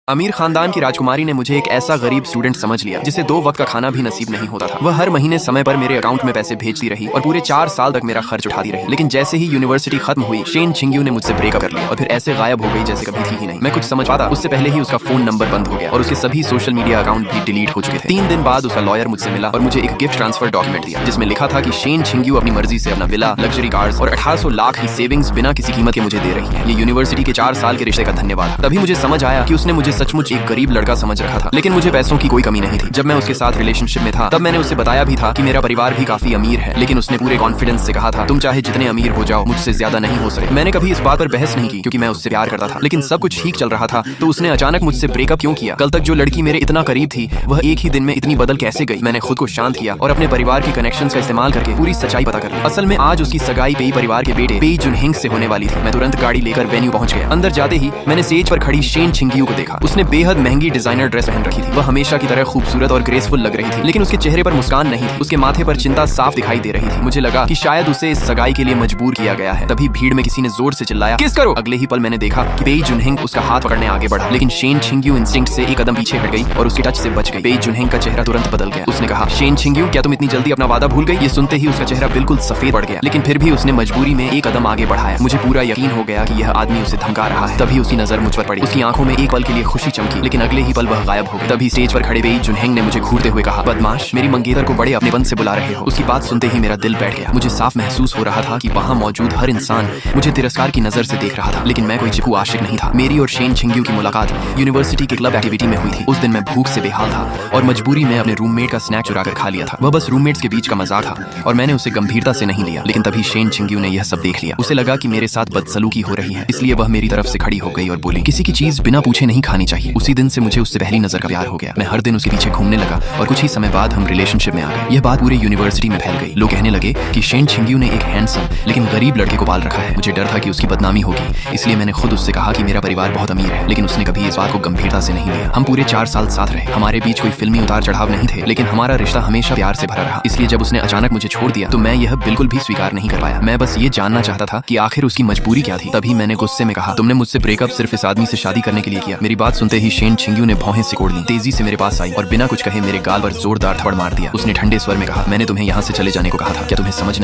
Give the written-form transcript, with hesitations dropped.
अमीर खानदान की राजकुमारी ने मुझे एक ऐसा गरीब स्टूडेंट समझ लिया जिसे 2 वक्त का खाना भी नसीब नहीं होता था। वह हर महीने समय पर मेरे अकाउंट में पैसे भेजती रही और पूरे 4 साल तक मेरा खर्च उठाती रही। लेकिन जैसे ही यूनिवर्सिटी खत्म हुई, शेन छिंग्यू ने मुझसे ब्रेकअप कर लिया और फिर ऐसे गायब हो गई जैसे कभी थी ही नहीं। मैं कुछ समझ पाता उससे पहले ही उसका फोन नंबर बंद हो गया और उसके सभी सोशल मीडिया अकाउंट भी डिलीट हो चुके थे। 3 दिन बाद उसका लॉयर मुझसे मिला और मुझे एक गिफ्ट ट्रांसफर डॉक्यूमेंट दिया जिसमें लिखा था कि शेन छिंग्यू अपनी मर्जी से अपना विला, लग्जरी कार्स और 1800 लाख की सेविंग्स बिना किसी कीमत के मुझे दे रही है। ये यूनिवर्सिटी के 4 साल के रिश्ते का धन्यवाद। तभी मुझे समझ आया कि उसने मुझे सचमुच एक गरीब लड़का समझ रखा था, लेकिन मुझे पैसों की कोई कमी नहीं थी। जब मैं उसके साथ रिलेशनशिप में था तब मैंने उससे बताया भी था कि मेरा परिवार भी काफी अमीर है, लेकिन उसने पूरे कॉन्फिडेंस से कहा था तुम चाहे जितने अमीर हो जाओ, मुझसे ज्यादा नहीं हो सके। मैंने कभी इस बात पर बहस नहीं की क्योंकि मैं उससे प्यार करता था, लेकिन सब कुछ ठीक चल रहा था तो उसने अचानक मुझसे ब्रेकअप क्यों किया? कल तक जो लड़की मेरे इतना करीब थी वह एक ही दिन में इतनी बदल कैसे गई? मैंने खुद को शांत किया और अपने परिवार के कनेक्शंस का इस्तेमाल करके पूरी सच्चाई पता कर ली। असल में आज उसकी सगाई पेई परिवार के बेटे पेई जुनहिंग से होने वाली थी। मैं तुरंत गाड़ी लेकर वेन्यू पहुंच गया। अंदर जाते ही मैंने स्टेज पर खड़ी शेन छिंग्यू को देखा। उसने बेहद महंगी डिजाइनर ड्रेस पहन रखी थी। वह हमेशा की तरह खूबसूरत और ग्रेसफुल लग रही थी, लेकिन उसके चेहरे पर मुस्कान नहीं थी। उसके माथे पर चिंता साफ दिखाई दे रही थी। मुझे लगा कि शायद उसे इस सगाई के लिए मजबूर किया गया है। तभी भीड़ में किसी ने जोर से चिल्लाया, किस करो। अगले ही पल मैंने देखा कि पेई जुनहिंग उसका हाथ पकड़ने आगे बढ़ा, लेकिन शेन छिंग्यू इंस्टिंक्ट से एक कदम पीछे हट गई और उसके टच से बच गई। पेई जुनहिंग का चेहरा तुरंत बदल गया। उसने कहा, शेन छिंग्यू, क्या तुम इतनी जल्दी अपना वादा भूल गई? ये सुनते ही उसका चेहरा बिल्कुल सफेद पड़ गया, लेकिन फिर भी उसने मजबूरी में एक कदम आगे बढ़ाया। मुझे पूरा यकीन हो गया कि यह आदमी उसे धमका रहा है। तभी उसकी नजर मुझ पर पड़ी। उसकी आंखों में एक पल के लिए खुशी चमकी, लेकिन अगले ही पल वह गायब हो गई। तभी स्टेज पर खड़े पेई जुनहिंग ने मुझे घूरते हुए कहा, बदमाश, मेरी मंगेतर को बड़े अपनेपन से बुला रहे हो। उसकी बात सुनते ही मेरा दिल बैठ गया। मुझे साफ महसूस हो रहा था कि वहां मौजूद हर इंसान मुझे तिरस्कार की नजर से देख रहा था, लेकिन मैं कोई चिपकू आशिक नहीं था। मेरी और शेन छिंग्यू की मुलाकात यूनिवर्सिटी के क्लब एक्टिविटी में हुई थी। उस दिन मैं भूख से बेहाल था और मजबूरी में अपने रूममेट का स्नैक चुरा कर खा लिया था। वह बस रूममेट्स के बीच का मजाक था और मैंने उसे गंभीरता से नहीं लिया। लेकिन तभी शेन छिंग्यू ने यह सब देख लिया। उसे लगा कि मेरे साथ बदसलूकी हो रही है, इसलिए वह मेरी तरफ से खड़ी हो गई और बोली, किसी की चीज बिना पूछे नहीं खानी चाहिए। उसी दिन से मुझे उससे पहली नजर का प्यार हो गया। मैं हर दिन उसके पीछे घूमने लगा और कुछ ही समय बाद हम रिलेशनशिप में आ गए। यह बात पूरे यूनिवर्सिटी में फैल गई। लोग कहने लगे कि शेन छिंग्यू ने एक हैंडसम लेकिन गरीब लड़के को पाल रखा है। मुझे डर था कि उसकी बदनामी होगी, इसलिए मैंने खुद उससे कहा कि मेरा परिवार बहुत अमीर है, लेकिन उसने कभी इस बात को गंभीरता से नहीं लिया। हम पूरे 4 साल साथ रहे। हमारे बीच कोई फिल्मी उतार चढ़ाव नहीं थे, लेकिन हमारा रिश्ता हमेशा प्यार से भरा रहा। इसलिए जब उसने अचानक मुझे छोड़ दिया तो मैं यह बिल्कुल भी स्वीकार नहीं कर पाया। मैं बस ये जानना चाहता था कि आखिर उसकी मजबूरी क्या थी। तभी मैंने गुस्से में कहा, तुमने मुझसे ब्रेकअप सिर्फ इस आदमी से शादी करने के लिए किया। मेरी बात सुनते ही शेन छिंग्यू ने भौहें सिकोड़ ली, तेजी से मेरे पास आई और बिना कुछ कहे मेरे गाल पर जोरदार थप्पड़ मार दिया। उसने ठंडे स्वर में कहा, मैंने तुम्हें यहाँ से चले जाने को कहा था, क्या तुम्हें समझ